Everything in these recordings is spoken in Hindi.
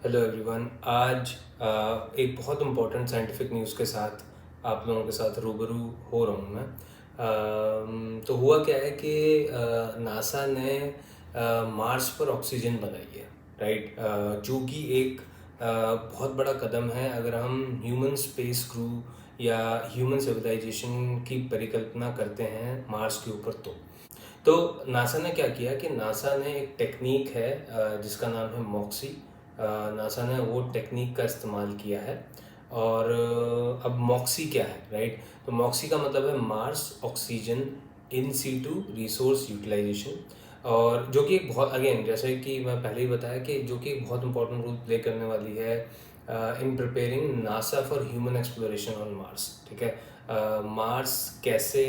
Hello everyone. आज एक बहुत इम्पोर्टेंट साइंटिफिक न्यूज़ के साथ आप लोगों के साथ रूबरू हो रहा हूँ मैं। तो हुआ क्या है कि नासा ने मार्स पर ऑक्सीजन बनाई है, राइट। जो कि एक बहुत बड़ा कदम है अगर हम ह्यूमन स्पेस क्रू या ह्यूमन सिविलाइजेशन की परिकल्पना करते हैं मार्स के ऊपर। तो नासा ने क्या किया कि नासा ने एक टेक्निक है जिसका नाम है मॉक्सी। नासा ने वो टेक्निक का इस्तेमाल किया है। और अब मॉक्सी क्या है, राइट। तो मॉक्सी का मतलब है Mars oxygen in situ resource utilization. और जो कि एक बहुत, अगेन जैसे कि मैं पहले ही बताया, कि जो कि एक बहुत इंपॉर्टेंट रोल प्ले करने वाली है in preparing NASA for human exploration on Mars. ठीक है। मार्स कैसे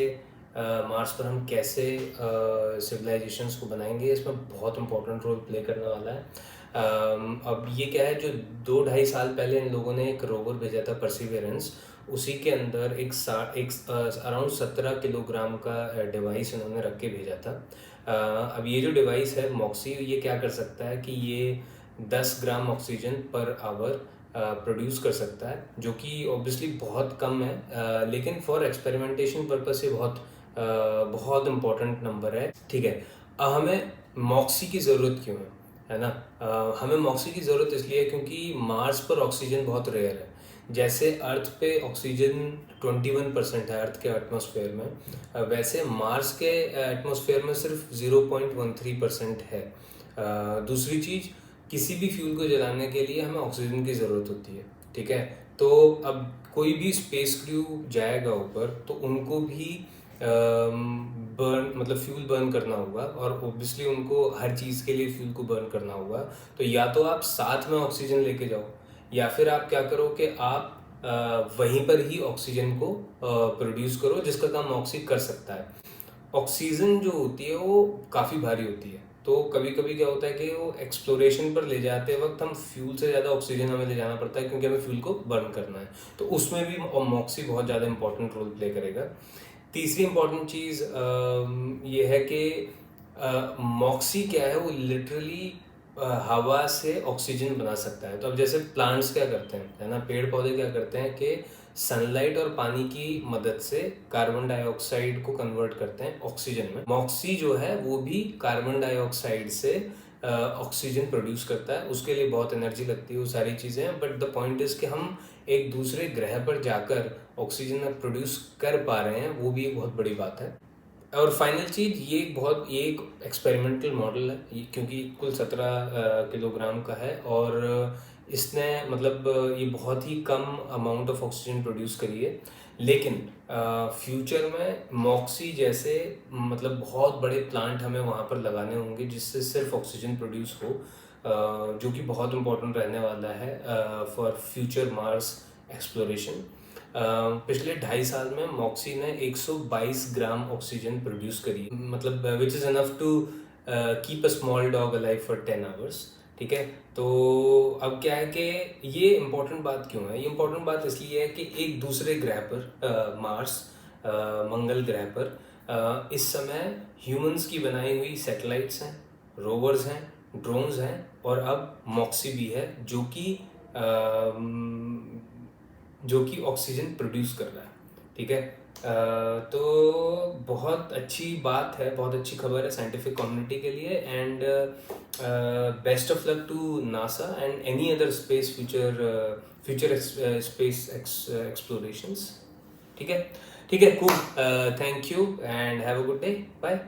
मार्स पर हम कैसे सिविलाइजेशंस को बनाएंगे, इसमें बहुत इंपॉर्टेंट रोल प्ले करने वाला है। अब ये क्या है, जो 2-2.5 साल पहले इन लोगों ने एक रोवर भेजा था परसिवियरेंस, उसी के अंदर एक अराउंड 17 किलोग्राम का डिवाइस इन्होंने रख के भेजा था। अब ये जो डिवाइस है मॉक्सी, ये क्या कर सकता है कि ये 10 gram oxygen per hour produce कर सकता है, जो कि ऑब्वियसली बहुत कम है, लेकिन फॉर एक्सपेरिमेंटेशन पर्पस ये बहुत इम्पोर्टेंट नंबर है। ठीक है। हमें मॉक्सी की ज़रूरत क्यों है ना। हमें मॉक्सी की ज़रूरत इसलिए है क्योंकि मार्स पर ऑक्सीजन बहुत रेयर है। जैसे अर्थ पे ऑक्सीजन 21% है अर्थ के एटमॉस्फेयर में, वैसे मार्स के एटमॉस्फेयर में सिर्फ 0.13% है। दूसरी चीज़, किसी भी फ्यूल को जलाने के लिए हमें ऑक्सीजन की ज़रूरत होती है। ठीक है। तो अब कोई भी स्पेस क्रू जाएगा ऊपर, तो उनको भी बर्न मतलब फ्यूल बर्न करना होगा, और ऑब्वियसली उनको हर चीज़ के लिए फ्यूल को बर्न करना होगा। तो या तो आप साथ में ऑक्सीजन लेके जाओ, या फिर आप क्या करो कि आप वहीं पर ही ऑक्सीजन को प्रोड्यूस करो, जिसका काम ऑक्सी कर सकता है। ऑक्सीजन जो होती है वो काफ़ी भारी होती है, तो कभी कभी क्या होता है कि वो एक्सप्लोरेशन पर ले जाते वक्त हम फ्यूल से ज़्यादा ऑक्सीजन हमें ले जाना पड़ता है, क्योंकि हमें फ्यूल को बर्न करना है। तो उसमें भी मॉक्सी बहुत ज़्यादा इंपॉर्टेंट रोल प्ले करेगा। तीसरी इंपॉर्टेंट चीज़ ये है कि मॉक्सी क्या है, वो लिटरली हवा से ऑक्सीजन बना सकता है। तो अब जैसे प्लांट्स क्या करते हैं, है ना, पेड़ पौधे क्या करते हैं कि सनलाइट और पानी की मदद से कार्बन डाइऑक्साइड को कन्वर्ट करते हैं ऑक्सीजन में। मॉक्सी जो है वो भी कार्बन डाइऑक्साइड से ऑक्सीजन प्रोड्यूस करता है। उसके लिए बहुत एनर्जी लगती है, वो सारी चीज़ें हैं, बट द पॉइंट इज कि हम एक दूसरे ग्रह पर जाकर ऑक्सीजन प्रोड्यूस कर पा रहे हैं, वो भी एक बहुत बड़ी बात है। और फाइनल चीज़, ये एक एक्सपेरिमेंटल मॉडल है, क्योंकि कुल 17 किलोग्राम का है, और इसने मतलब ये बहुत ही कम अमाउंट ऑफ ऑक्सीजन प्रोड्यूस करी है। लेकिन फ्यूचर में मॉक्सी जैसे मतलब बहुत बड़े प्लांट हमें वहाँ पर लगाने होंगे, जिससे सिर्फ ऑक्सीजन प्रोड्यूस हो, जो कि बहुत इंपॉर्टेंट रहने वाला है फॉर फ्यूचर मार्स एक्सप्लोरेशन। पिछले 2.5 साल में मॉक्सी ने 122 ग्राम ऑक्सीजन प्रोड्यूस करी, मतलब which is enough to keep a small dog alive for 10 hours. ठीक है। तो अब क्या है कि ये इम्पोर्टेंट बात क्यों है, ये इम्पोर्टेंट बात इसलिए है कि एक दूसरे ग्रह पर मार्स, मंगल ग्रह पर इस समय ह्यूमंस की बनाई हुई सैटेलाइट्स हैं, रोवर्स हैं, ड्रोन्स हैं, और अब मॉक्सी भी है, जो कि ऑक्सीजन प्रोड्यूस कर रहा है। ठीक है। तो बहुत अच्छी बात है, बहुत अच्छी खबर है साइंटिफिक कम्युनिटी के लिए। And best of luck to NASA and any other space future space explorations. ठीक है। ठीक है, cool. Thank you and have a good day. Bye.